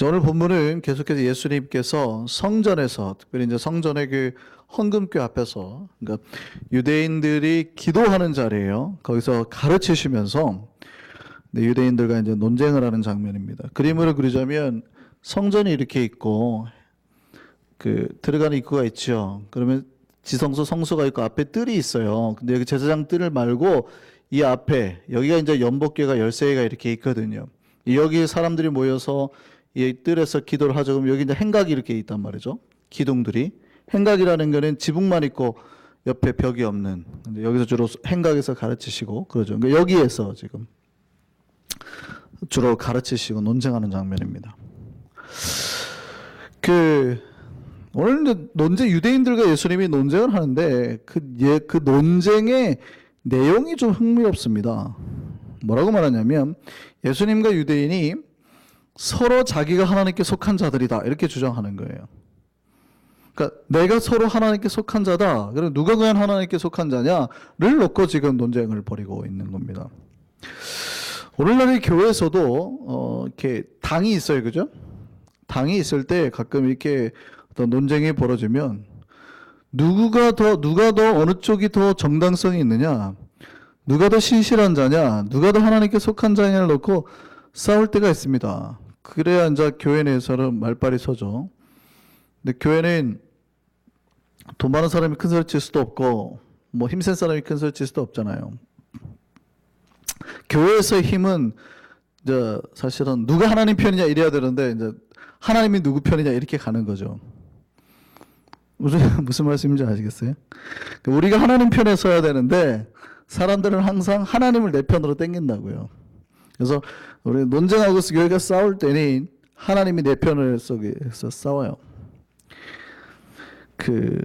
오늘 본문은 계속해서 예수님께서 성전에서, 특별히 이제 성전의 그 헌금궤 앞에서, 그러니까 유대인들이 기도하는 자리예요. 거기서 가르치시면서 유대인들과 이제 논쟁을 하는 장면입니다. 그림으로 그리자면 성전이 이렇게 있고 그 들어가는 입구가 있죠. 그러면 지성소 성소가 있고 앞에 뜰이 있어요. 근데 여기 제사장 뜰을 말고 이 앞에 여기가 이제 연복궤가 13개가 이렇게 있거든요. 여기 사람들이 모여서 이 뜰에서 기도를 하죠. 그럼 여기 이제 행각이 이렇게 있단 말이죠. 기둥들이. 행각이라는 거는 지붕만 있고 옆에 벽이 없는. 여기서 주로 행각에서 가르치시고 그러죠. 그러니까 여기에서 지금 주로 가르치시고 논쟁하는 장면입니다. 오늘 이제 논쟁, 유대인들과 예수님이 논쟁을 하는데 그 논쟁의 내용이 좀 흥미롭습니다. 뭐라고 말하냐면 예수님과 유대인이 서로 자기가 하나님께 속한 자들이다 이렇게 주장하는 거예요. 그러니까 내가 서로 하나님께 속한 자다. 그럼 누가 과연 하나님께 속한 자냐를 놓고 지금 논쟁을 벌이고 있는 겁니다. 오늘날의 교회에서도 이렇게 당이 있어요, 그죠? 당이 있을 때 가끔 이렇게 어떤 논쟁이 벌어지면 누가 더 어느 쪽이 더 정당성이 있느냐, 누가 더 신실한 자냐, 누가 더 하나님께 속한 자냐를 놓고 싸울 때가 있습니다. 그래야 이제 교회 내에서는 말빨이 서죠. 근데 교회는 돈 많은 사람이 큰 소리 칠 수도 없고 뭐 힘센 사람이 큰 소리 칠 수도 없잖아요. 교회에서의 힘은 이제 사실은 누가 하나님 편이냐 이래야 되는데 이제 하나님이 누구 편이냐 이렇게 가는 거죠. 무슨 말씀인지 아시겠어요? 우리가 하나님 편에 서야 되는데 사람들은 항상 하나님을 내 편으로 당긴다고요. 그래서 우리 논쟁하고 교회가 싸울 때는 하나님이 내 편을 해서 싸워요.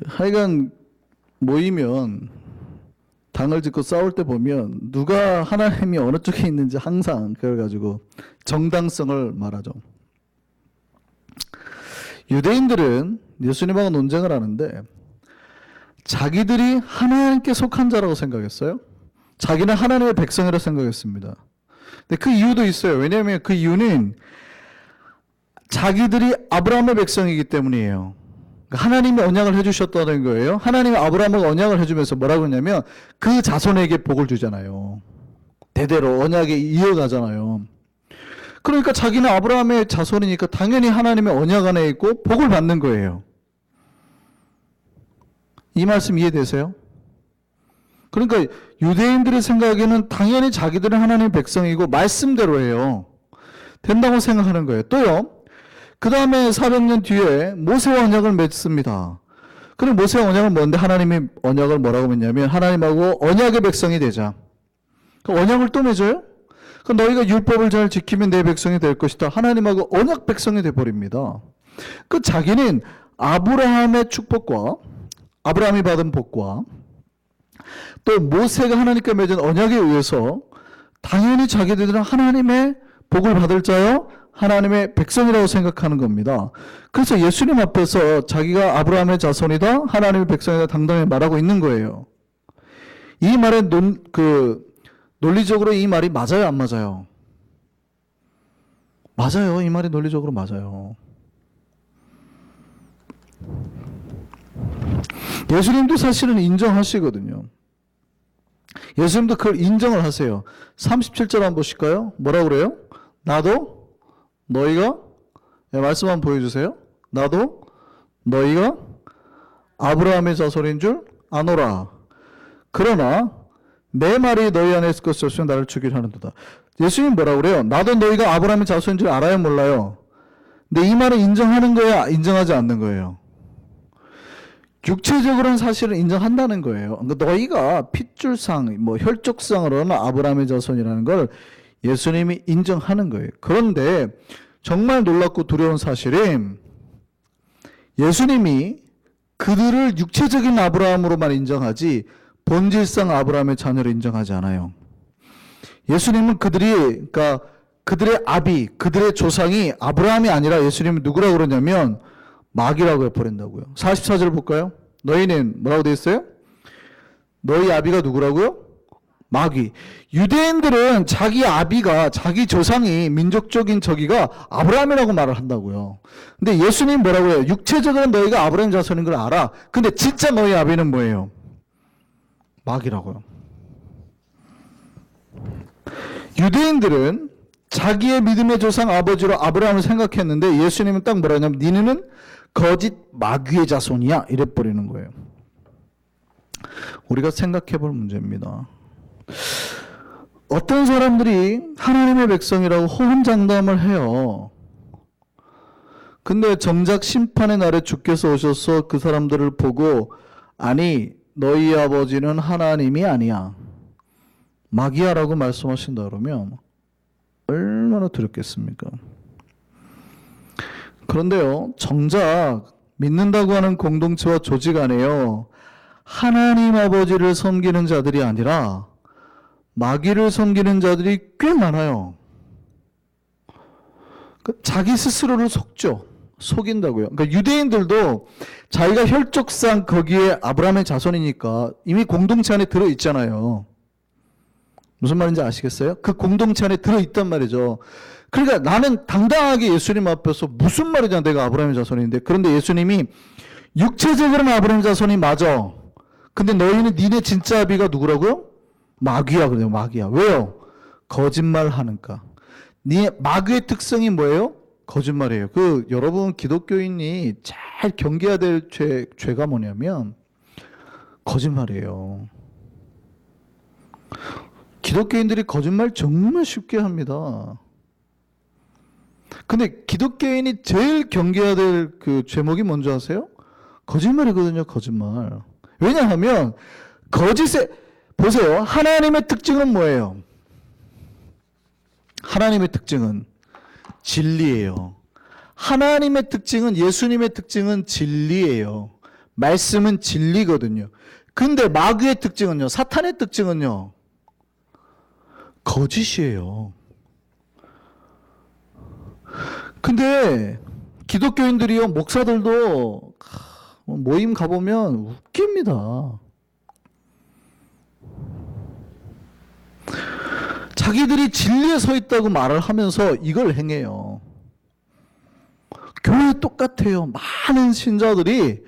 하여간 모이면 당을 짓고 싸울 때 보면 누가 하나님이 어느 쪽에 있는지 항상 그걸 가지고 정당성을 말하죠. 유대인들은 예수님하고 논쟁을 하는데 자기들이 하나님께 속한 자라고 생각했어요. 자기는 하나님의 백성이라고 생각했습니다. 근데 그 이유도 있어요. 왜냐하면 그 이유는 자기들이 아브라함의 백성이기 때문이에요. 하나님이 언약을 해주셨다는 거예요. 하나님이 아브라함에게 언약을 해주면서 뭐라고 했냐면 그 자손에게 복을 주잖아요. 대대로 언약에 이어가잖아요. 그러니까 자기는 아브라함의 자손이니까 당연히 하나님의 언약 안에 있고 복을 받는 거예요. 이 말씀 이해되세요? 그러니까 유대인들의 생각에는 당연히 자기들은 하나님의 백성이고 말씀대로예요. 된다고 생각하는 거예요. 또요. 그 다음에 400년 뒤에 모세와 언약을 맺습니다. 그럼 모세와 언약은 뭔데 하나님이 언약을 뭐라고 맺냐면 하나님하고 언약의 백성이 되자. 그 언약을 또 맺어요? 그 너희가 율법을 잘 지키면 내 백성이 될 것이다. 하나님하고 언약 백성이 돼버립니다. 그 자기는 아브라함의 축복과 아브라함이 받은 복과 또 모세가 하나님께 맺은 언약에 의해서 당연히 자기들은 하나님의 복을 받을 자요 하나님의 백성이라고 생각하는 겁니다. 그래서 예수님 앞에서 자기가 아브라함의 자손이다 하나님의 백성이다 당당히 말하고 있는 거예요. 이 말에 논리적으로 이 말이 맞아요, 안 맞아요? 맞아요. 이 말이 논리적으로 맞아요. 예수님도 사실은 인정하시거든요. 예수님도 그걸 인정을 하세요. 37절 한번 보실까요? 뭐라고 그래요? 나도 너희가 말씀 한번 보여주세요. 나도 너희가 아브라함의 자손인 줄 아노라. 그러나 내 말이 너희 안에 있을 것이 없으면 나를 죽이려 하는도다. 예수님 뭐라고 그래요? 나도 너희가 아브라함의 자손인 줄 알아요, 몰라요? 근데 이 말을 인정하는 거야, 인정하지 않는 거예요? 육체적으로는 사실은 인정한다는 거예요. 그러니까 너희가 핏줄상, 혈족상으로는 아브라함의 자손이라는 걸 예수님이 인정하는 거예요. 그런데 정말 놀랍고 두려운 사실은 예수님이 그들을 육체적인 아브라함으로만 인정하지 본질상 아브라함의 자녀를 인정하지 않아요. 예수님은 그러니까 그들의 아비, 그들의 조상이 아브라함이 아니라 예수님은 누구라고 그러냐면 마귀라고 해버린다고요. 44절 볼까요? 너희는 뭐라고 되어 있어요? 너희 아비가 누구라고요? 마귀. 유대인들은 자기 아비가, 자기 조상이, 민족적인 저기가 아브라함이라고 말을 한다고요. 근데 예수님 뭐라고 해요? 육체적으로 너희가 아브라함 자손인 걸 알아. 근데 진짜 너희 아비는 뭐예요? 마귀라고요. 유대인들은 자기의 믿음의 조상 아버지로 아브라함을 생각했는데 예수님은 딱 뭐라 하냐면 니네는 거짓 마귀의 자손이야 이래 버리는 거예요. 우리가 생각해 볼 문제입니다. 어떤 사람들이 하나님의 백성이라고 호언장담을 해요. 근데 정작 심판의 날에 주께서 오셔서 그 사람들을 보고 아니 너희 아버지는 하나님이 아니야 마귀야라고 말씀하신다 그러면 얼마나 두렵겠습니까? 그런데요, 정작 믿는다고 하는 공동체와 조직 안에요, 하나님 아버지를 섬기는 자들이 아니라 마귀를 섬기는 자들이 꽤 많아요. 자기 스스로를 속죠. 속인다고요. 그러니까 유대인들도 자기가 혈족상 거기에 아브라함의 자손이니까 이미 공동체 안에 들어있잖아요. 무슨 말인지 아시겠어요? 그 공동체 안에 들어있단 말이죠. 그러니까 나는 당당하게 예수님 앞에서 무슨 말이냐 내가 아브라함의 자손인데 그런데 예수님이 육체적으로는 아브라함의 자손이 맞아. 근데 너희는 니네 진짜 아비가 누구라고요? 마귀야 그래요. 마귀야. 왜요? 거짓말 하니까. 마귀의 특성이 뭐예요? 거짓말이에요. 여러분 기독교인이 잘 경계해야 될 죄가 뭐냐면 거짓말이에요. 기독교인들이 거짓말 정말 쉽게 합니다. 근데 기독교인이 제일 경계해야 될 그 제목이 뭔지 아세요? 거짓말이거든요, 거짓말. 왜냐하면 보세요. 하나님의 특징은 뭐예요? 하나님의 특징은 진리예요. 하나님의 특징은, 예수님의 특징은 진리예요. 말씀은 진리거든요. 근데 마귀의 특징은요, 사탄의 특징은요, 거짓이에요. 근데 기독교인들이요, 목사들도 모임 가보면 웃깁니다. 자기들이 진리에 서 있다고 말을 하면서 이걸 행해요. 교회 똑같아요. 많은 신자들이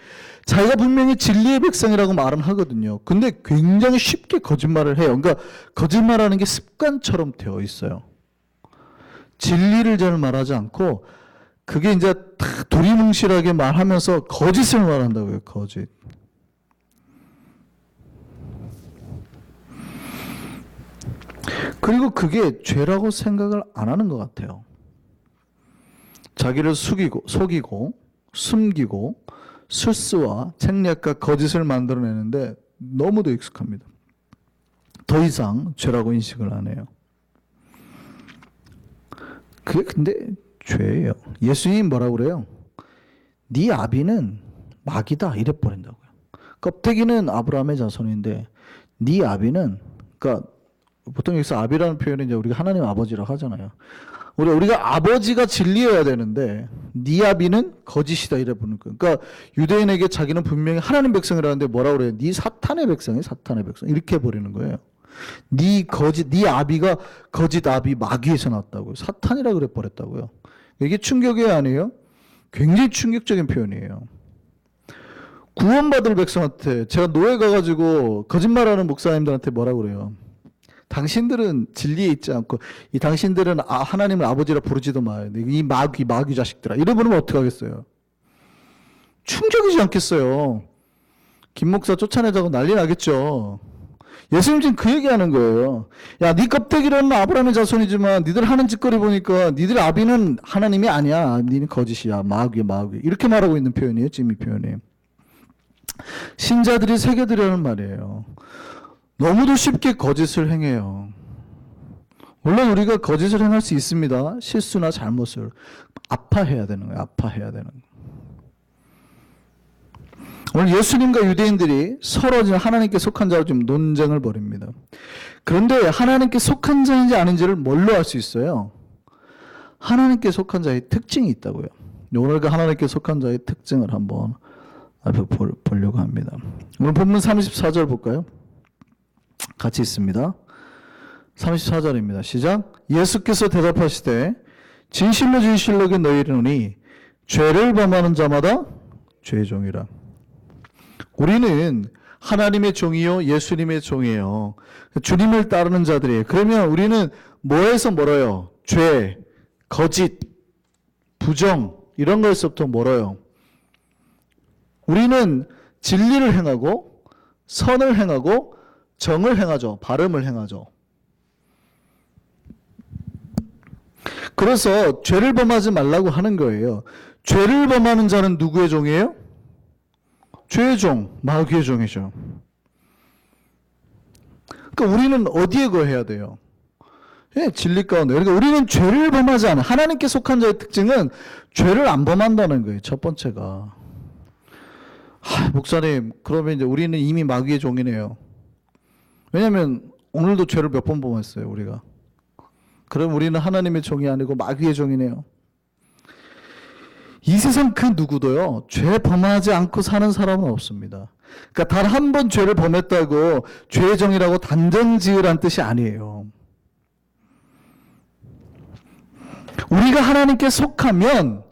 자기가 분명히 진리의 백성이라고 말은 하거든요. 근데 굉장히 쉽게 거짓말을 해요. 그러니까 거짓말하는 게 습관처럼 되어 있어요. 진리를 잘 말하지 않고 그게 이제 다 두리뭉실하게 말하면서 거짓을 말한다고요. 거짓. 그리고 그게 죄라고 생각을 안 하는 것 같아요. 자기를 속이고 숨기고 술수와 책략과 거짓을 만들어내는데 너무도 익숙합니다. 더 이상 죄라고 인식을 안 해요. 그게 근데 죄예요. 예수님이 뭐라고 그래요? 네 아비는 마귀다 이래 버린다고요. 껍데기는 아브라함의 자손인데 네 아비는, 그러니까 보통 여기서 아비라는 표현은 이제 우리가 하나님 아버지라고 하잖아요. 우리가 아버지가 진리여야 되는데 네 아비는 거짓이다 이래 보는 거예요. 그러니까 유대인에게 자기는 분명히 하나님 백성이라는데 뭐라고 그래요? 네 사탄의 백성이 사탄의 백성 이렇게 버리는 거예요. 네 아비가 거짓 아비 마귀에서 났다고요. 사탄이라 그래 버렸다고요. 이게 충격이 아니에요? 굉장히 충격적인 표현이에요. 구원받을 백성한테 제가 노예 가가지고 거짓말하는 목사님들한테 뭐라고 그래요? 당신들은 진리에 있지 않고 이 당신들은 하나님을 아버지라 부르지도 마요. 이 마귀 자식들아. 이래 부르면 어떡하겠어요? 충격이지 않겠어요? 김 목사 쫓아내자고 난리 나겠죠. 예수님 지금 그 얘기하는 거예요. 야, 네 껍데기로는 아브라함의 자손이지만 니들 하는 짓거리 보니까 니들 아비는 하나님이 아니야. 니는 거짓이야. 마귀. 이렇게 말하고 있는 표현이에요. 지금 이 표현이. 신자들이 새겨들으라는 말이에요. 너무도 쉽게 거짓을 행해요. 물론 우리가 거짓을 행할 수 있습니다. 실수나 잘못을. 아파해야 되는 거예요. 아파해야 되는 거예요. 오늘 예수님과 유대인들이 서로 하나님께 속한 자로 좀 논쟁을 벌입니다. 그런데 하나님께 속한 자인지 아닌지를 뭘로 알 수 있어요? 하나님께 속한 자의 특징이 있다고요. 오늘 그 하나님께 속한 자의 특징을 한번 보려고 합니다. 오늘 본문 34절 볼까요? 같이 있습니다. 34절입니다. 시작. 예수께서 대답하시되 진실로 진실로 너희에게 이르노니 죄를 범하는 자마다 죄의 종이라. 우리는 하나님의 종이요 예수님의 종이에요. 주님을 따르는 자들이에요. 그러면 우리는 뭐에서 멀어요? 죄, 거짓, 부정 이런 것에서부터 멀어요. 우리는 진리를 행하고 선을 행하고 정을 행하죠. 바름을 행하죠. 그래서 죄를 범하지 말라고 하는 거예요. 죄를 범하는 자는 누구의 종이에요? 죄의 종, 마귀의 종이죠. 그러니까 우리는 어디에 거해야 돼요? 예, 진리 가운데. 그러니까 우리는 죄를 범하지 않아. 하나님께 속한 자의 특징은 죄를 안 범한다는 거예요. 첫 번째가. 목사님, 그러면 이제 우리는 이미 마귀의 종이네요. 왜냐하면 오늘도 죄를 몇 번 범했어요, 우리가. 그럼 우리는 하나님의 종이 아니고 마귀의 종이네요. 이 세상 그 누구도요, 죄 범하지 않고 사는 사람은 없습니다. 그러니까 단 한 번 죄를 범했다고 죄의 종이라고 단정 지으란 뜻이 아니에요. 우리가 하나님께 속하면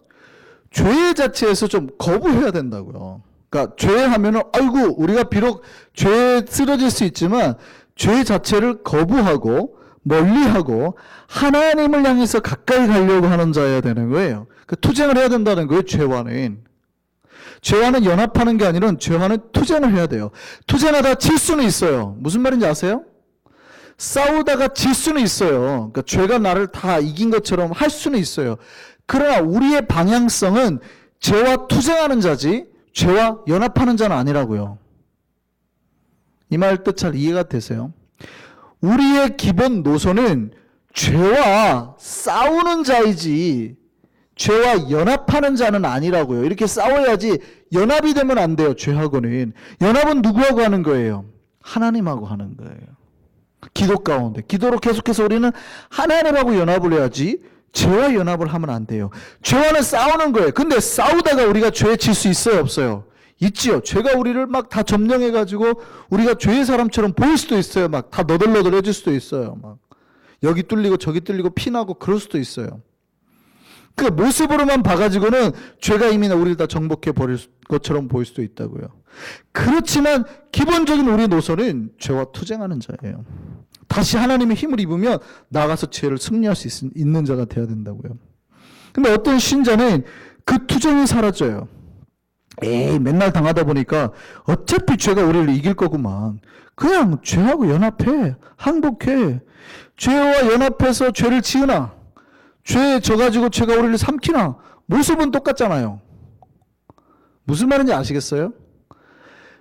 죄 자체에서 좀 거부해야 된다고요. 그러니까 죄 하면은 아이고 우리가 비록 죄에 쓰러질 수 있지만 죄 자체를 거부하고 멀리하고 하나님을 향해서 가까이 가려고 하는 자여야 되는 거예요. 그 투쟁을 해야 된다는 거예요. 죄와는 연합하는 게 아니라 죄와는 투쟁을 해야 돼요. 투쟁하다 질 수는 있어요. 무슨 말인지 아세요? 싸우다가 질 수는 있어요. 그러니까 죄가 나를 다 이긴 것처럼 할 수는 있어요. 그러나 우리의 방향성은 죄와 투쟁하는 자지 죄와 연합하는 자는 아니라고요. 이 말 뜻 잘 이해가 되세요? 우리의 기본 노선은 죄와 싸우는 자이지 죄와 연합하는 자는 아니라고요. 이렇게 싸워야지 연합이 되면 안 돼요. 죄하고는. 연합은 누구하고 하는 거예요? 하나님하고 하는 거예요. 기도 가운데. 기도로 계속해서 우리는 하나님하고 연합을 해야지 죄와 연합을 하면 안 돼요. 죄와는 싸우는 거예요. 근데 싸우다가 우리가 죄에 질 수 있어요? 없어요? 있지요. 죄가 우리를 막 다 점령해가지고 우리가 죄의 사람처럼 보일 수도 있어요. 막 다 너덜너덜해질 수도 있어요. 막 여기 뚫리고 저기 뚫리고 피나고 그럴 수도 있어요. 그 모습으로만 봐가지고는 죄가 이미 우리를 다 정복해 버릴 것처럼 보일 수도 있다고요. 그렇지만 기본적인 우리 노선은 죄와 투쟁하는 자예요. 다시 하나님의 힘을 입으면 나가서 죄를 승리할 수 있는 자가 돼야 된다고요. 근데 어떤 신자는 그 투쟁이 사라져요. 맨날 당하다 보니까 어차피 죄가 우리를 이길 거구만. 그냥 죄하고 연합해. 항복해. 죄와 연합해서 죄를 지으나 죄에 져가지고 죄가 우리를 삼키나 모습은 똑같잖아요. 무슨 말인지 아시겠어요?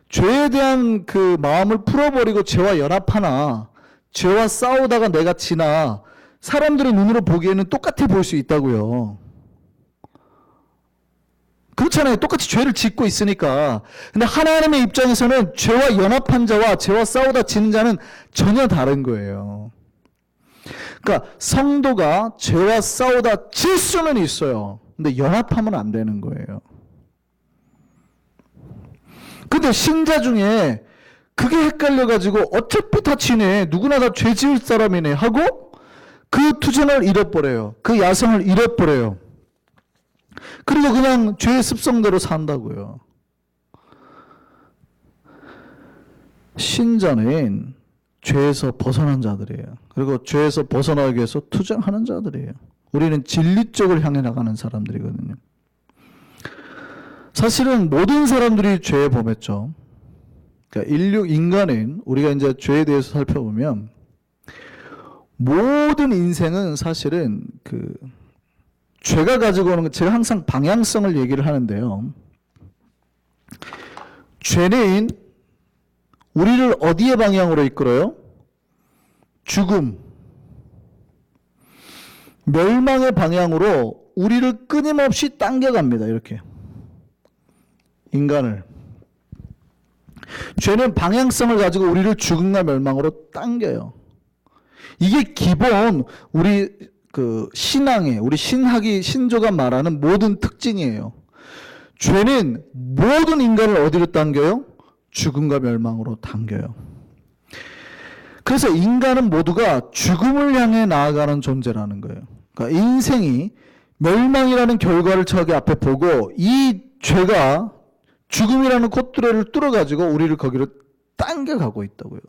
죄에 대한 그 마음을 풀어버리고 죄와 연합하나 죄와 싸우다가 내가 지나 사람들의 눈으로 보기에는 똑같아 보일 수 있다고요. 그렇잖아요. 똑같이 죄를 짓고 있으니까. 근데 하나님의 입장에서는 죄와 연합한 자와 죄와 싸우다 지는 자는 전혀 다른 거예요. 그러니까 성도가 죄와 싸우다 질 수는 있어요. 근데 연합하면 안 되는 거예요. 근데 신자 중에 그게 헷갈려가지고 어차피 다 지네. 누구나 다 죄 지을 사람이네 하고 그 투쟁을 잃어버려요. 그 야성을 잃어버려요. 그리고 그냥 죄의 습성대로 산다고요. 신자는 죄에서 벗어난 자들이에요. 그리고 죄에서 벗어나기 위해서 투쟁하는 자들이에요. 우리는 진리 쪽을 향해 나가는 사람들이거든요. 사실은 모든 사람들이 죄에 범했죠. 그러니까 인간은 우리가 이제 죄에 대해서 살펴보면 모든 인생은 사실은 그 죄가 가지고 오는 것, 제가 항상 방향성을 얘기를 하는데요. 죄는 우리를 어디의 방향으로 이끌어요? 죽음, 멸망의 방향으로 우리를 끊임없이 당겨갑니다. 이렇게 인간을. 죄는 방향성을 가지고 우리를 죽음과 멸망으로 당겨요. 이게 기본 우리 그 신앙의, 우리 신조가 말하는 모든 특징이에요. 죄는 모든 인간을 어디로 당겨요? 죽음과 멸망으로 당겨요. 그래서 인간은 모두가 죽음을 향해 나아가는 존재라는 거예요. 그러니까 인생이 멸망이라는 결과를 저기 앞에 보고 이 죄가 죽음이라는 콧뚜레를 뚫어가지고 우리를 거기로 당겨가고 있다고요.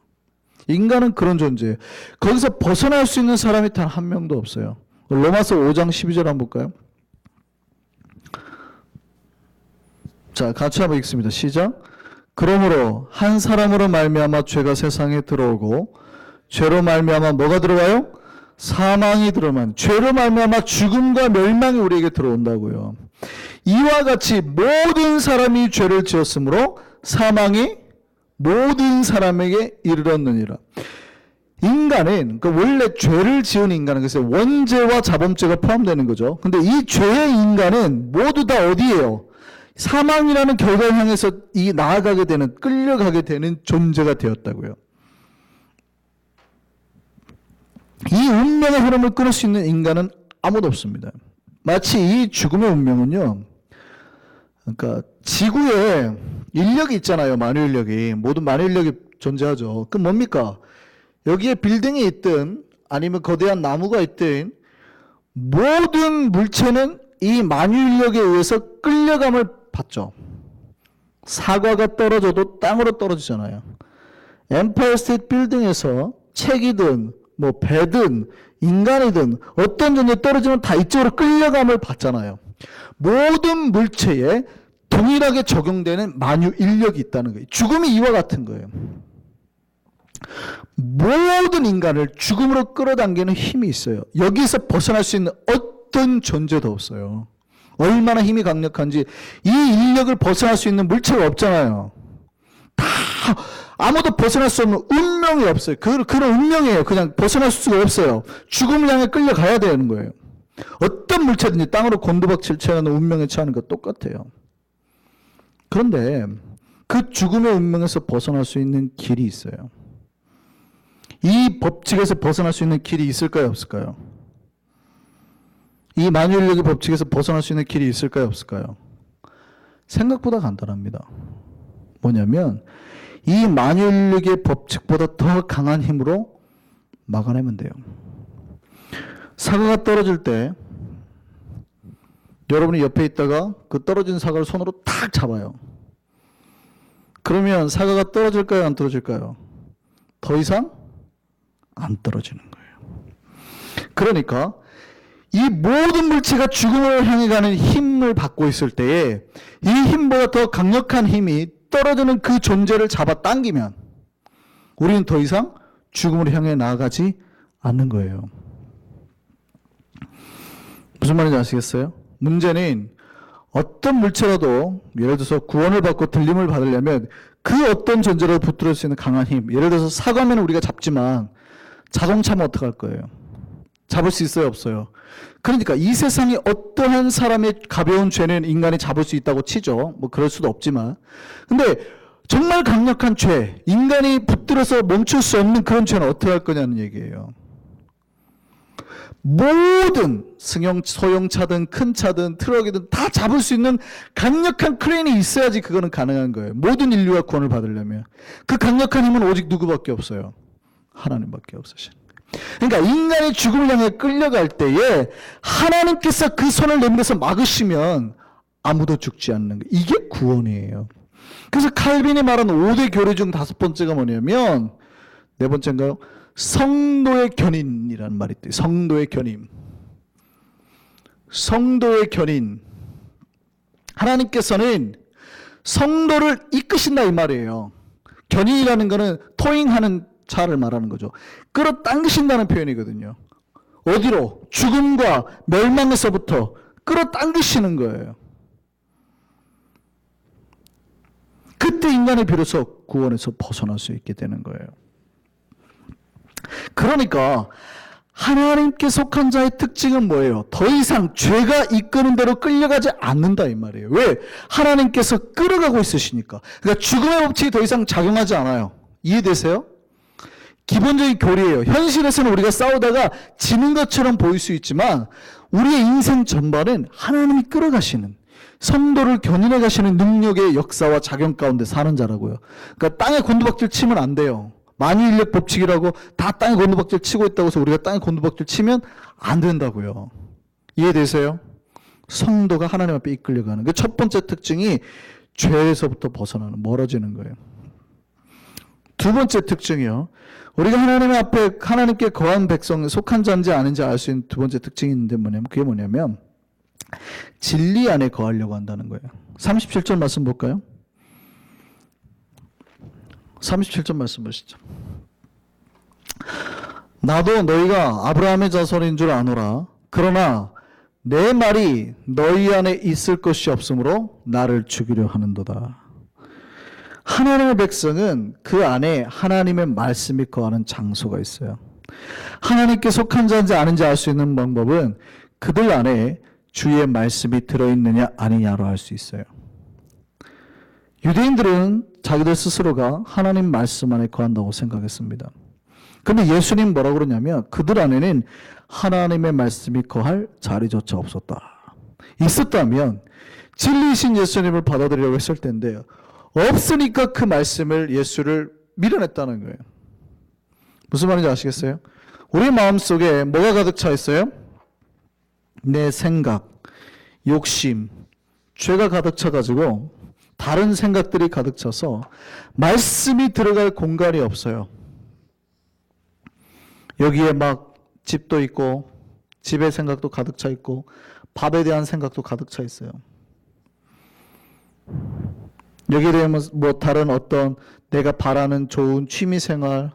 인간은 그런 존재예요. 거기서 벗어날 수 있는 사람이 단 한 명도 없어요. 로마서 5장 12절 한번 볼까요? 자, 같이 한번 읽습니다. 시작. 그러므로 한 사람으로 말미암아 죄가 세상에 들어오고 죄로 말미암아 뭐가 들어와요? 사망이 들어오면 죄로 말미암아 죽음과 멸망이 우리에게 들어온다고요. 이와 같이 모든 사람이 죄를 지었으므로 사망이 모든 사람에게 이르렀느니라. 인간은 원래 죄를 지은 인간은 그래서 원죄와 자범죄가 포함되는 거죠. 근데 이 죄의 인간은 모두 다 어디예요? 사망이라는 결과를 향해서 나아가게 되는, 끌려가게 되는 존재가 되었다고요. 이 운명의 흐름을 끊을 수 있는 인간은 아무도 없습니다. 마치 이 죽음의 운명은요, 그러니까 지구에 인력이 있잖아요. 만유인력이. 모든 만유인력이 존재하죠. 그럼 뭡니까? 여기에 빌딩이 있든 아니면 거대한 나무가 있든 모든 물체는 이 만유인력에 의해서 끌려감을 받죠. 사과가 떨어져도 땅으로 떨어지잖아요. 엠파이어 스테이트 빌딩에서 책이든 뭐 배든 인간이든 어떤 존재 떨어지면 다 이쪽으로 끌려감을 받잖아요. 모든 물체에 동일하게 적용되는 만유인력이 있다는 거예요. 죽음이 이와 같은 거예요. 모든 인간을 죽음으로 끌어당기는 힘이 있어요. 여기서 벗어날 수 있는 어떤 존재도 없어요. 얼마나 힘이 강력한지 이 인력을 벗어날 수 있는 물체가 없잖아요. 다 아무도 벗어날 수 없는 운명이 없어요. 그런 운명이에요. 그냥 벗어날 수가 없어요. 죽음을 향해 끌려가야 되는 거예요. 어떤 물체든지 땅으로 곤두박질 쳐하는 운명에 처하는 것 똑같아요. 그런데 그 죽음의 운명에서 벗어날 수 있는 길이 있어요. 이 법칙에서 벗어날 수 있는 길이 있을까요? 없을까요? 이 만유인력의 법칙에서 벗어날 수 있는 길이 있을까요? 없을까요? 생각보다 간단합니다. 뭐냐면 이 만유인력의 법칙보다 더 강한 힘으로 막아내면 돼요. 사과가 떨어질 때 여러분이 옆에 있다가 그 떨어진 사과를 손으로 탁 잡아요. 그러면 사과가 떨어질까요? 안 떨어질까요? 더 이상 안 떨어지는 거예요. 그러니까 이 모든 물체가 죽음을 향해 가는 힘을 받고 있을 때에 이 힘보다 더 강력한 힘이 떨어지는 그 존재를 잡아당기면 우리는 더 이상 죽음을 향해 나아가지 않는 거예요. 무슨 말인지 아시겠어요? 문제는 어떤 물체라도 예를 들어서 구원을 받고 들림을 받으려면 그 어떤 존재라도 붙들을 수 있는 강한 힘, 예를 들어서 사과면 우리가 잡지만 자동차면 어떡할 거예요? 잡을 수 있어요? 없어요? 그러니까 이 세상에 어떠한 사람의 가벼운 죄는 인간이 잡을 수 있다고 치죠. 뭐 그럴 수도 없지만. 근데 정말 강력한 죄, 인간이 붙들어서 멈출 수 없는 그런 죄는 어떻게 할 거냐는 얘기예요. 모든 소형차든 큰 차든 트럭이든 다 잡을 수 있는 강력한 크레인이 있어야지 그거는 가능한 거예요. 모든 인류가 구원을 받으려면. 그 강력한 힘은 오직 누구밖에 없어요? 하나님밖에 없으신. 그러니까 인간이 죽음을 향해 끌려갈 때에 하나님께서 그 손을 내밀어서 막으시면 아무도 죽지 않는 거예요. 이게 구원이에요. 그래서 칼빈이 말한 5대 교리 중 5번째가 뭐냐면, 4번째인가요? 성도의 견인이라는 말이 있대요. 성도의 견인. 성도의 견인. 하나님께서는 성도를 이끄신다 이 말이에요. 견인이라는 거는 토잉하는 차를 말하는 거죠. 끌어당기신다는 표현이거든요. 어디로? 죽음과 멸망에서부터 끌어당기시는 거예요. 그때 인간이 비로소 구원에서 벗어날 수 있게 되는 거예요. 그러니까 하나님께 속한 자의 특징은 뭐예요? 더 이상 죄가 이끄는 대로 끌려가지 않는다 이 말이에요. 왜? 하나님께서 끌어가고 있으시니까. 그러니까 죽음의 법칙이 더 이상 작용하지 않아요. 이해되세요? 기본적인 교리예요. 현실에서는 우리가 싸우다가 지는 것처럼 보일 수 있지만 우리의 인생 전반은 하나님이 끌어가시는, 성도를 견인해 가시는 능력의 역사와 작용 가운데 사는 자라고요. 그러니까 땅에 곤두박질 치면 안 돼요. 만유인력 법칙이라고 다 땅에 곤두박질 치고 있다고 해서 우리가 땅에 곤두박질 치면 안 된다고요. 이해되세요? 성도가 하나님 앞에 이끌려가는 그 첫 번째 특징이 죄에서부터 벗어나는, 멀어지는 거예요. 두 번째 특징이요. 우리가 하나님 앞에 하나님께 거한 백성 속한 자인지 아닌지 알 수 있는 두 번째 특징이 있는데 그게 뭐냐면 진리 안에 거하려고 한다는 거예요. 37절 말씀 볼까요? 37절 말씀 보시죠. 나도 너희가 아브라함의 자손인 줄 아노라. 그러나 내 말이 너희 안에 있을 것이 없으므로 나를 죽이려 하는도다. 하나님의 백성은 그 안에 하나님의 말씀이 거하는 장소가 있어요. 하나님께 속한 자인지 아닌지 알 수 있는 방법은 그들 안에 주의 말씀이 들어있느냐 아니냐로 알 수 있어요. 유대인들은 자기들 스스로가 하나님 말씀 안에 거한다고 생각했습니다. 근데 예수님 뭐라고 그러냐면 그들 안에는 하나님의 말씀이 거할 자리조차 없었다. 있었다면 진리이신 예수님을 받아들이려고 했을 텐데요. 없으니까 그 말씀을 예수를 밀어냈다는 거예요. 무슨 말인지 아시겠어요? 우리 마음속에 뭐가 가득 차 있어요? 내 생각, 욕심, 죄가 가득 차가지고 다른 생각들이 가득 차서 말씀이 들어갈 공간이 없어요. 여기에 막 집도 있고 집의 생각도 가득 차 있고 밥에 대한 생각도 가득 차 있어요. 여기에 대한 뭐 다른 어떤 내가 바라는 좋은 취미생활,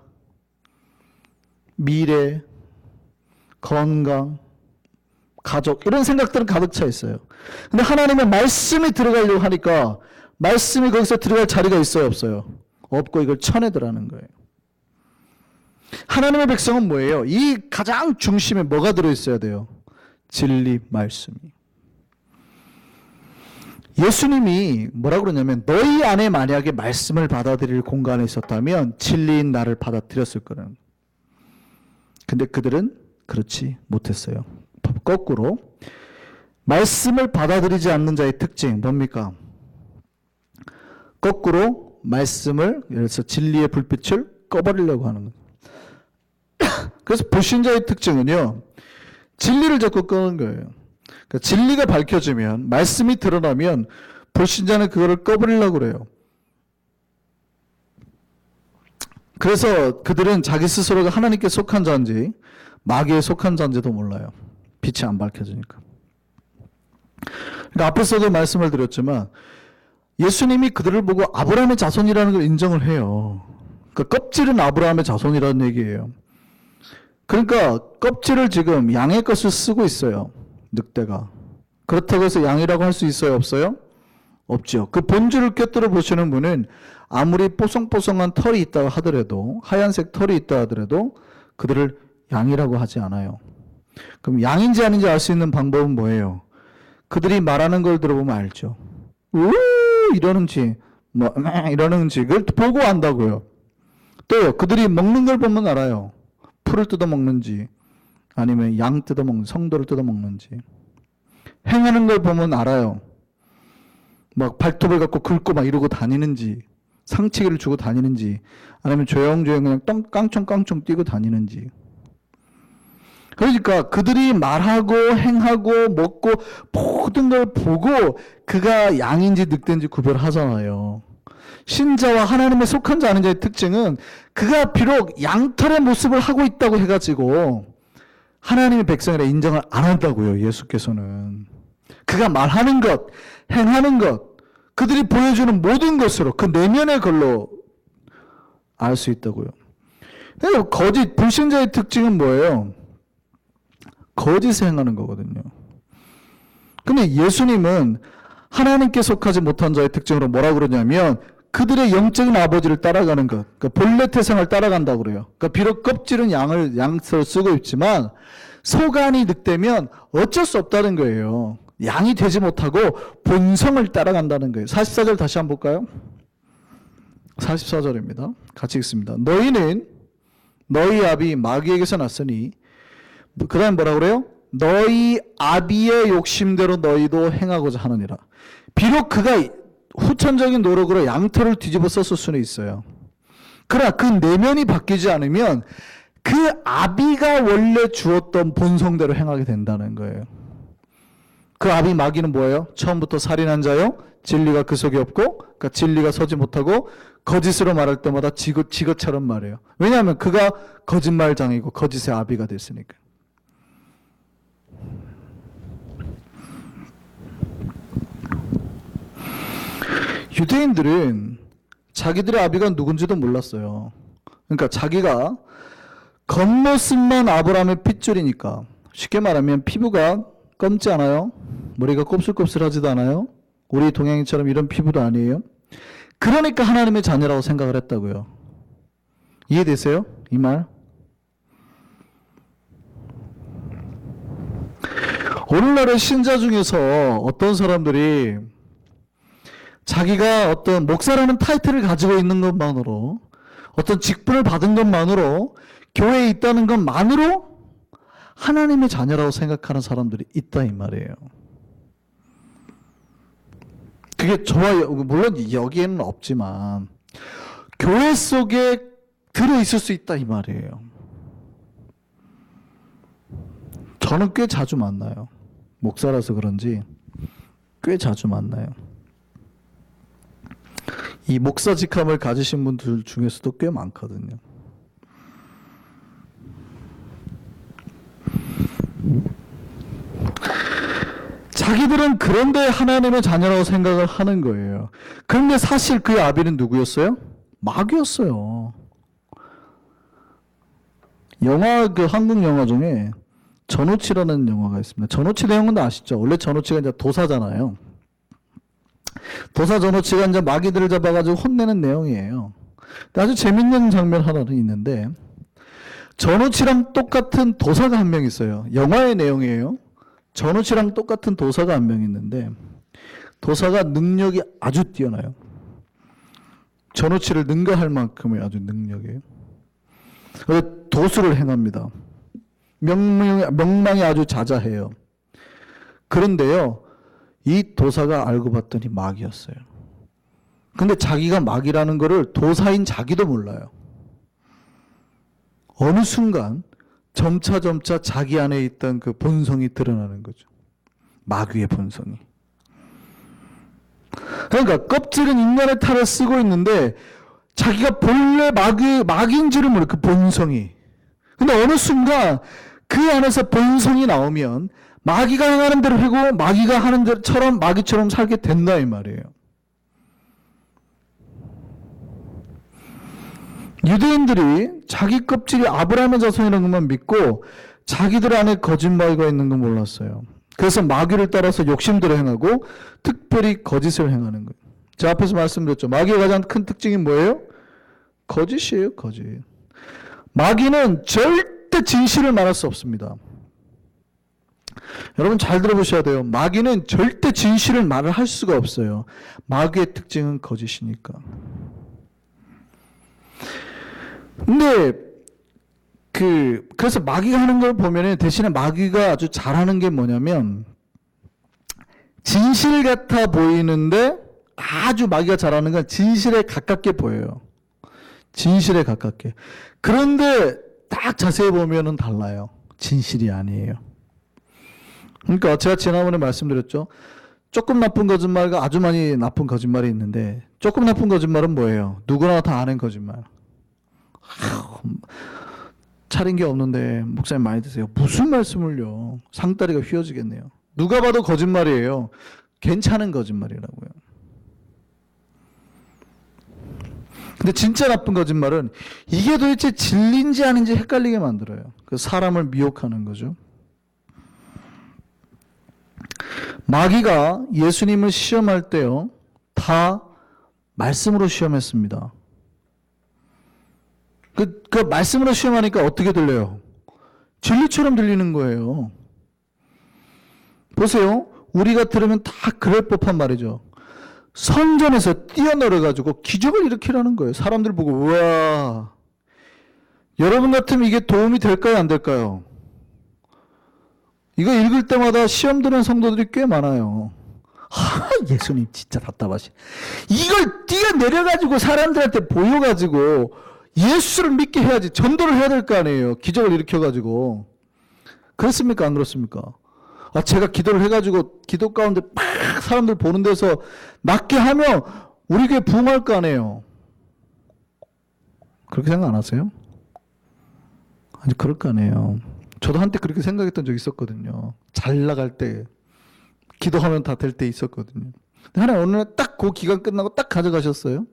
미래, 건강, 가족 이런 생각들은 가득 차 있어요. 근데 하나님의 말씀이 들어가려고 하니까 말씀이 거기서 들어갈 자리가 있어요, 없어요? 없고 이걸 쳐내더라는 거예요. 하나님의 백성은 뭐예요? 이 가장 중심에 뭐가 들어있어야 돼요? 진리 말씀이. 예수님이 뭐라고 그러냐면 너희 안에 만약에 말씀을 받아들일 공간에 있었다면 진리인 나를 받아들였을 거라는. 근데 그들은 그렇지 못했어요. 거꾸로 말씀을 받아들이지 않는 자의 특징 뭡니까? 거꾸로 말씀을 예를 들어서 진리의 불빛을 꺼버리려고 하는 거예요. 그래서 불신자의 특징은요. 진리를 자꾸 끄는 거예요. 그러니까 진리가 밝혀지면 말씀이 드러나면 불신자는 그거를 꺼버리려고 그래요. 그래서 그들은 자기 스스로가 하나님께 속한 자인지 마귀에 속한 자인지도 몰라요. 빛이 안 밝혀지니까. 그러니까 앞에서도 말씀을 드렸지만 예수님이 그들을 보고 아브라함의 자손이라는 걸 인정을 해요. 그러니까 껍질은 아브라함의 자손이라는 얘기예요. 그러니까 껍질을 지금 양의 것을 쓰고 있어요. 늑대가. 그렇다고 해서 양이라고 할 수 있어요? 없어요? 없죠. 그 본질을 꿰뚫어 보시는 분은 아무리 뽀송뽀송한 털이 있다고 하더라도 하얀색 털이 있다 하더라도 그들을 양이라고 하지 않아요. 그럼 양인지 아닌지 알 수 있는 방법은 뭐예요? 그들이 말하는 걸 들어보면 알죠. 우 이러는지 뭐 이러는지 그걸 보고 안다고요. 또요. 그들이 먹는 걸 보면 알아요. 풀을 뜯어 먹는지 아니면 양 뜯어 먹는 성도를 뜯어 먹는지. 행하는 걸 보면 알아요. 막 발톱을 갖고 긁고 막 이러고 다니는지 상치기를 주고 다니는지 아니면 조용조용 그냥 깡총깡총 뛰고 다니는지. 그러니까 그들이 말하고 행하고 먹고 모든 걸 보고 그가 양인지 늑대인지 구별하잖아요. 신자와 하나님의 속한 자 아닌 자의 특징은 그가 비록 양털의 모습을 하고 있다고 해가지고 하나님의 백성이라 인정을 안 한다고요. 예수께서는. 그가 말하는 것, 행하는 것, 그들이 보여주는 모든 것으로 그 내면의 걸로 알 수 있다고요. 거짓, 불신자의 특징은 뭐예요? 거짓을 행하는 거거든요. 근데 예수님은 하나님께 속하지 못한 자의 특징으로 뭐라고 그러냐면 그들의 영적인 아버지를 따라가는 것, 그러니까 본래 태생을 따라간다고 그래요. 그러니까 비록 껍질은 양을 쓰고 있지만 속안이 늑대면 어쩔 수 없다는 거예요. 양이 되지 못하고 본성을 따라간다는 거예요. 44절 다시 한번 볼까요? 44절입니다. 같이 읽습니다. 너희는 너희 아비 마귀에게서 났으니 그 다음 뭐라고 그래요? 너희 아비의 욕심대로 너희도 행하고자 하느니라. 비록 그가 후천적인 노력으로 양털을 뒤집어 썼을 수는 있어요. 그러나 그 내면이 바뀌지 않으면 그 아비가 원래 주었던 본성대로 행하게 된다는 거예요. 그 아비 마귀는 뭐예요? 처음부터 살인한 자요. 진리가 그 속에 없고, 그러니까 진리가 서지 못하고 거짓으로 말할 때마다 지것처럼 말해요. 왜냐하면 그가 거짓말장이고 거짓의 아비가 됐으니까. 유대인들은 자기들의 아비가 누군지도 몰랐어요. 그러니까 자기가 겉모습만 아브라함의 핏줄이니까, 쉽게 말하면 피부가 검지 않아요. 머리가 곱슬곱슬하지도 않아요. 우리 동양인처럼 이런 피부도 아니에요. 그러니까 하나님의 자녀라고 생각을 했다고요. 이해되세요? 이 말? 오늘날의 신자 중에서 어떤 사람들이 자기가 어떤 목사라는 타이틀을 가지고 있는 것만으로, 어떤 직분을 받은 것만으로, 교회에 있다는 것만으로 하나님의 자녀라고 생각하는 사람들이 있다 이 말이에요. 그게 저와, 물론 여기에는 없지만 교회 속에 들어있을 수 있다 이 말이에요. 저는 꽤 자주 만나요. 목사라서 그런지 꽤 자주 만나요. 이 목사 직함을 가지신 분들 중에서도 꽤 많거든요. 자기들은 그런데 하나님의 자녀라고 생각을 하는 거예요. 그런데 사실 그의 아비는 누구였어요? 마귀였어요. 한국 영화 중에 전우치라는 영화가 있습니다. 전우치 내용은 아시죠? 원래 전우치가 이제 도사잖아요. 도사 전우치가 이제 마귀들을 잡아가지고 혼내는 내용이에요. 아주 재밌는 장면 하나는 있는데, 전우치랑 똑같은 도사가 한 명 있어요. 영화의 내용이에요. 전우치랑 똑같은 도사가 한 명 있는데, 도사가 능력이 아주 뛰어나요. 전우치를 능가할 만큼의 아주 능력이에요. 도수를 행합니다. 명망이 아주 자자해요. 그런데요, 이 도사가 알고 봤더니 마귀였어요. 근데 자기가 마귀라는 거를 도사인 자기도 몰라요. 어느 순간 점차 자기 안에 있던 그 본성이 드러나는 거죠. 마귀의 본성이. 그러니까 껍질은 인간의 탈을 쓰고 있는데 자기가 본래 마귀인지를 모르고 그 본성이. 근데 어느 순간 그 안에서 본성이 나오면 마귀가 행하는 대로 하고 마귀가 하는 대로처럼 마귀처럼 살게 된다 이 말이에요. 유대인들이 자기 껍질이 아브라함의 자손이라는 것만 믿고 자기들 안에 거짓말과 있는 건 몰랐어요. 그래서 마귀를 따라서 욕심대로 행하고 특별히 거짓을 행하는 거예요. 제가 앞에서 말씀드렸죠. 마귀의 가장 큰 특징이 뭐예요? 거짓이에요, 거짓. 마귀는 절대 진실을 말할 수 없습니다. 여러분 잘 들어보셔야 돼요. 마귀는 절대 진실을 말을 할 수가 없어요. 마귀의 특징은 거짓이니까. 근데 그래서 마귀가 하는 걸 보면은 대신에 마귀가 아주 잘하는 게 뭐냐면, 진실 같아 보이는데 아주 마귀가 잘하는 건 진실에 가깝게 보여요. 진실에 가깝게. 그런데 딱 자세히 보면은 달라요. 진실이 아니에요. 그러니까 제가 지난번에 말씀드렸죠. 조금 나쁜 거짓말과 아주 많이 나쁜 거짓말이 있는데, 조금 나쁜 거짓말은 뭐예요? 누구나 다 아는 거짓말. 차린 게 없는데 목사님 많이 드세요. 무슨 말씀을요? 상다리가 휘어지겠네요. 누가 봐도 거짓말이에요. 괜찮은 거짓말이라고요. 근데 진짜 나쁜 거짓말은 이게 도대체 진리인지 아닌지 헷갈리게 만들어요. 그 사람을 미혹하는 거죠. 마귀가 예수님을 시험할 때요, 다 말씀으로 시험했습니다. 그 말씀으로 시험하니까 어떻게 들려요? 진리처럼 들리는 거예요. 보세요. 우리가 들으면 다 그럴 법한 말이죠. 선전에서 뛰어내려가지고 기적을 일으키라는 거예요. 사람들 보고, 우와. 여러분 같으면 이게 도움이 될까요? 안 될까요? 이거 읽을 때마다 시험 드는 성도들이 꽤 많아요. 예수님 진짜 답답하시. 이걸 뛰어내려가지고 사람들한테 보여가지고 예수를 믿게 해야지. 전도를 해야 될 거 아니에요. 기적을 일으켜가지고. 그렇습니까? 안 그렇습니까? 제가 기도를 해가지고 기도 가운데 막 사람들 보는 데서 낫게 하면 우리 교회 부흥할 거 아니에요. 그렇게 생각 안 하세요? 아니, 그럴 거 아니에요. 저도 한때 그렇게 생각했던 적이 있었거든요. 잘 나갈 때, 기도하면 다 될 때 있었거든요. 근데 하나님 어느 날 딱 그 기간 끝나고 딱 가져가셨어요.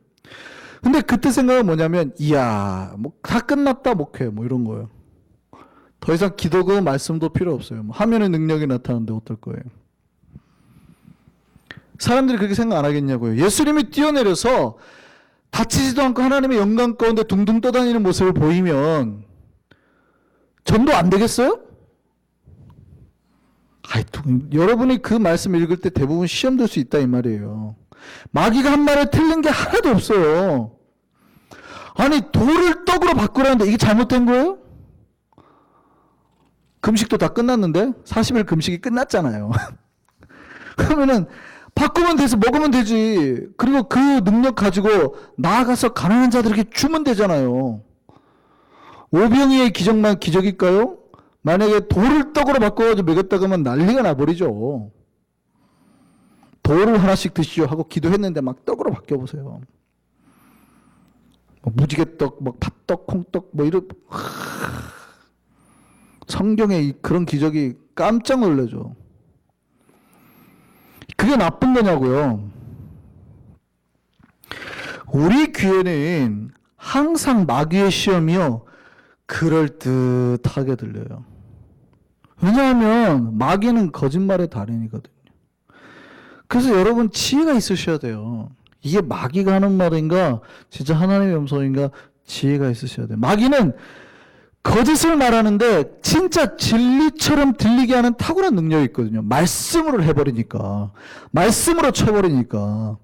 근데 그때 생각은 뭐냐면, 이야, 뭐 다 끝났다, 목회, 뭐 이런 거예요. 더 이상 기도고 말씀도 필요 없어요. 뭐 하면의 능력이 나타나는데 어떨 거예요? 사람들이 그렇게 생각 안 하겠냐고요. 예수님이 뛰어내려서 다치지도 않고 하나님의 영광 가운데 둥둥 떠다니는 모습을 보이면 전도 안 되겠어요? 여러분이 그 말씀 읽을 때 대부분 시험 들 수 있다 이 말이에요. 마귀가 한 말에 틀린 게 하나도 없어요. 아니, 돌을 떡으로 바꾸라는데 이게 잘못된 거예요? 금식도 다 끝났는데 40일 금식이 끝났잖아요. 그러면은 바꾸면 돼서 먹으면 되지. 그리고 그 능력 가지고 나아가서 가난한 자들에게 주면 되잖아요. 오병이의 기적만 기적일까요? 만약에 돌을 떡으로 바꿔가지고 먹였다 그러면 난리가 나버리죠. 돌을 하나씩 드시오 하고 기도했는데 막 떡으로 바뀌어보세요. 무지개떡, 막 팥떡, 콩떡, 뭐 이런. 성경에 그런 기적이 깜짝 놀라죠. 그게 나쁜 거냐고요. 우리 귀에는 항상 마귀의 시험이요, 그럴듯하게 들려요. 왜냐하면 마귀는 거짓말의 달인이거든요. 그래서 여러분 지혜가 있으셔야 돼요. 이게 마귀가 하는 말인가 진짜 하나님의 음성인가 지혜가 있으셔야 돼요. 마귀는 거짓을 말하는데 진짜 진리처럼 들리게 하는 탁월한 능력이 있거든요. 말씀으로 해버리니까. 말씀으로 쳐버리니까.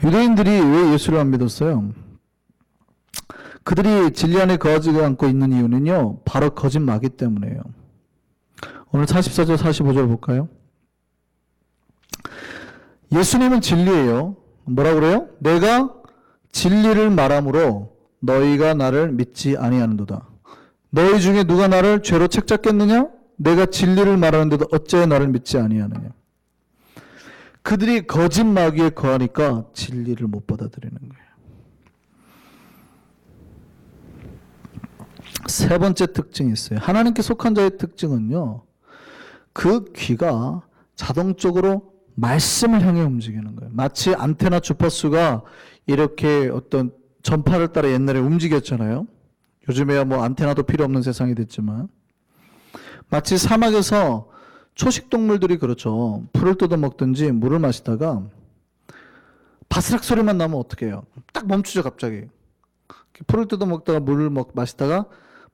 유대인들이 왜 예수를 안 믿었어요? 그들이 진리 안에 거하지 않고 있는 이유는요, 바로 거짓 마귀 때문이에요. 오늘 44절 45절 볼까요? 예수님은 진리예요. 뭐라고 그래요? 내가 진리를 말함으로 너희가 나를 믿지 아니하는도다. 너희 중에 누가 나를 죄로 책잡겠느냐? 내가 진리를 말하는데도 어째 나를 믿지 아니하느냐? 그들이 거짓 마귀에 거하니까 진리를 못 받아들이는 거예요. 세 번째 특징이 있어요. 하나님께 속한 자의 특징은요, 그 귀가 자동적으로 말씀을 향해 움직이는 거예요. 마치 안테나 주파수가 이렇게 어떤 전파를 따라 옛날에 움직였잖아요. 요즘에야 뭐 안테나도 필요 없는 세상이 됐지만, 마치 사막에서 초식 동물들이 그렇죠. 풀을 뜯어 먹든지 물을 마시다가 바스락 소리만 나면 어떻게 해요? 딱 멈추죠, 갑자기. 풀을 뜯어 먹다가 물을 마시다가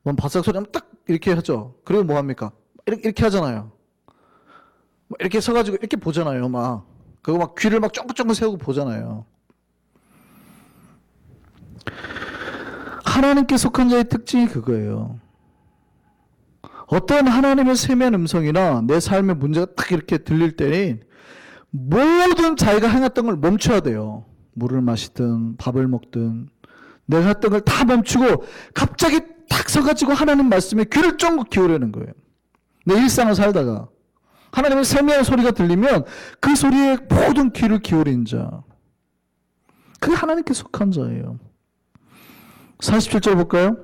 뭐 바스락 소리 나면 딱 이렇게 하죠. 그리고 뭐 합니까? 이렇게 하잖아요. 이렇게 서가지고 이렇게 보잖아요, 막. 그거 막 귀를 막 쫑긋쫑긋 세우고 보잖아요. 하나님께 속한 자의 특징이 그거예요. 어떤 하나님의 세미한 음성이나 내 삶의 문제가 딱 이렇게 들릴 때는 모든 자기가 행했던 걸 멈춰야 돼요. 물을 마시든 밥을 먹든 내가 했던 걸 다 멈추고 갑자기 딱 서가지고 하나님 말씀에 귀를 쫑긋 기울이는 거예요. 내 일상을 살다가 하나님의 세미한 소리가 들리면 그 소리에 모든 귀를 기울인 자, 그게 하나님께 속한 자예요. 47절 볼까요?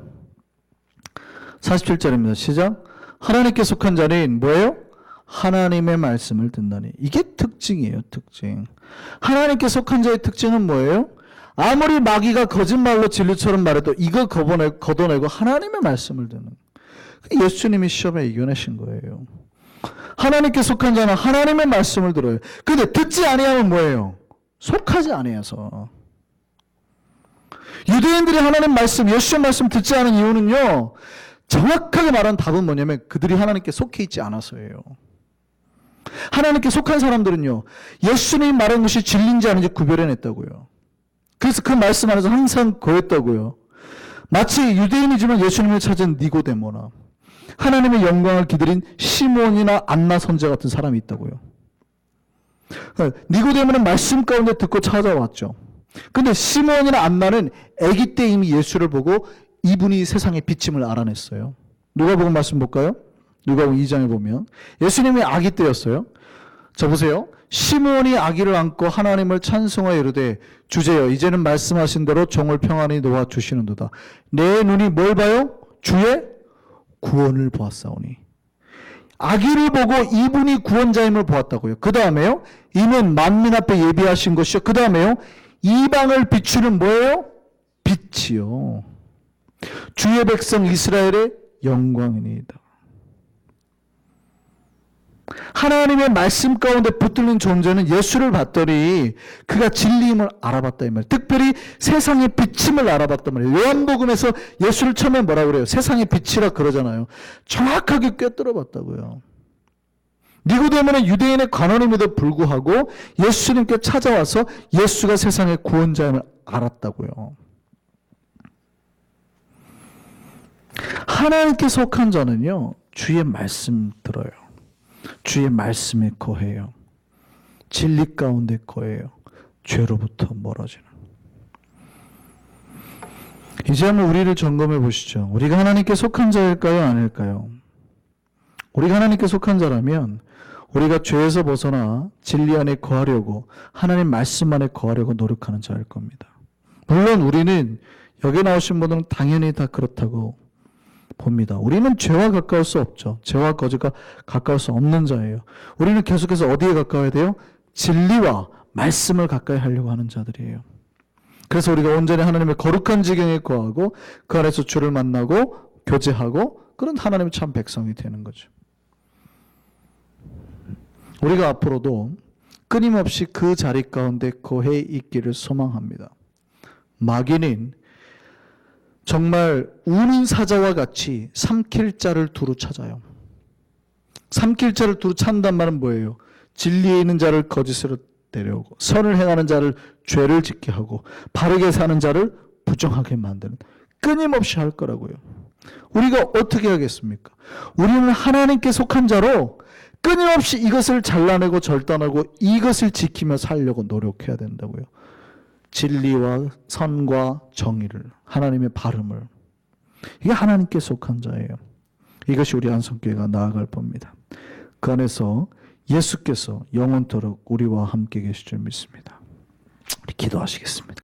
47절입니다. 시작. 하나님께 속한 자는 뭐예요? 하나님의 말씀을 듣나니. 이게 특징이에요, 특징. 하나님께 속한 자의 특징은 뭐예요? 아무리 마귀가 거짓말로 진리처럼 말해도 이거 걷어내고 하나님의 말씀을 듣는. 예수님이 시험에 이겨내신 거예요. 하나님께 속한 자는 하나님의 말씀을 들어요. 근데 듣지 아니하면 뭐예요? 속하지 아니해서. 유대인들이 하나님 말씀, 예수의 말씀 듣지 않은 이유는요, 정확하게 말한 답은 뭐냐면 그들이 하나님께 속해 있지 않아서예요. 하나님께 속한 사람들은요, 예수님이 말한 것이 진리인지 아닌지 구별해냈다고요. 그래서 그 말씀 안에서 항상 거했다고요. 마치 유대인이지만 예수님을 찾은 니고데모나 하나님의 영광을 기다린 시몬이나 안나 선자 같은 사람이 있다고요. 니고데모는 말씀 가운데 듣고 찾아왔죠. 근데 시몬이나 안나는 아기 때 이미 예수를 보고 이분이 세상의 빛임을 알아냈어요. 누가복음 말씀 볼까요? 누가복음 2장에 보면 예수님이 아기 때였어요. 자 보세요. 시몬이 아기를 안고 하나님을 찬송하여 이르되 주제여 이제는 말씀하신 대로 종을 평안히 놓아 주시는도다. 내 눈이 뭘 봐요? 주의 구원을 보았사오니. 아기를 보고 이분이 구원자임을 보았다고요. 그 다음에요. 이는 만민 앞에 예비하신 것이요. 그 다음에요. 이방을 비추는 뭐예요? 빛이요. 주의 백성 이스라엘의 영광이니이다. 하나님의 말씀 가운데 붙들린 존재는 예수를 봤더니 그가 진리임을 알아봤다 이 말이에요. 특별히 세상의 빛임을 알아봤단 말이에요. 요한복음에서 예수를 처음에 뭐라고 그래요? 세상의 빛이라 그러잖아요. 정확하게 꿰뚫어 봤다고요. 니고데모는 유대인의 관원임에도 불구하고 예수님께 찾아와서 예수가 세상의 구원자임을 알았다고요. 하나님께 속한 자는요, 주의 말씀 들어요. 주의 말씀에 거해요. 진리 가운데 거해요. 죄로부터 멀어지는. 이제 한번 우리를 점검해 보시죠. 우리가 하나님께 속한 자일까요? 아닐까요? 우리가 하나님께 속한 자라면 우리가 죄에서 벗어나 진리 안에 거하려고 하나님 말씀 안에 거하려고 노력하는 자일 겁니다. 물론 우리는 여기 나오신 분들은 당연히 다 그렇다고 봅니다. 우리는 죄와 가까울 수 없죠. 죄와 거짓과 가까울 수 없는 자예요. 우리는 계속해서 어디에 가까워야 돼요? 진리와 말씀을 가까이 하려고 하는 자들이에요. 그래서 우리가 온전히 하나님의 거룩한 지경에 거하고 그 안에서 주를 만나고 교제하고 그런 하나님의 참 백성이 되는 거죠. 우리가 앞으로도 끊임없이 그 자리 가운데 거해 있기를 소망합니다. 마귀는 정말 우는 사자와 같이 삼킬 자를 두루 찾아요. 삼킬 자를 두루 찾는단 말은 뭐예요? 진리에 있는 자를 거짓으로 데려오고 선을 행하는 자를 죄를 짓게 하고 바르게 사는 자를 부정하게 만드는, 끊임없이 할 거라고요. 우리가 어떻게 하겠습니까? 우리는 하나님께 속한 자로 끊임없이 이것을 잘라내고 절단하고 이것을 지키며 살려고 노력해야 된다고요. 진리와 선과 정의를, 하나님의 바름을. 이게 하나님께 속한 자예요. 이것이 우리 안성교회가 나아갈 겁니다. 그 안에서 예수께서 영원토록 우리와 함께 계실 줄 믿습니다. 우리 기도하시겠습니다.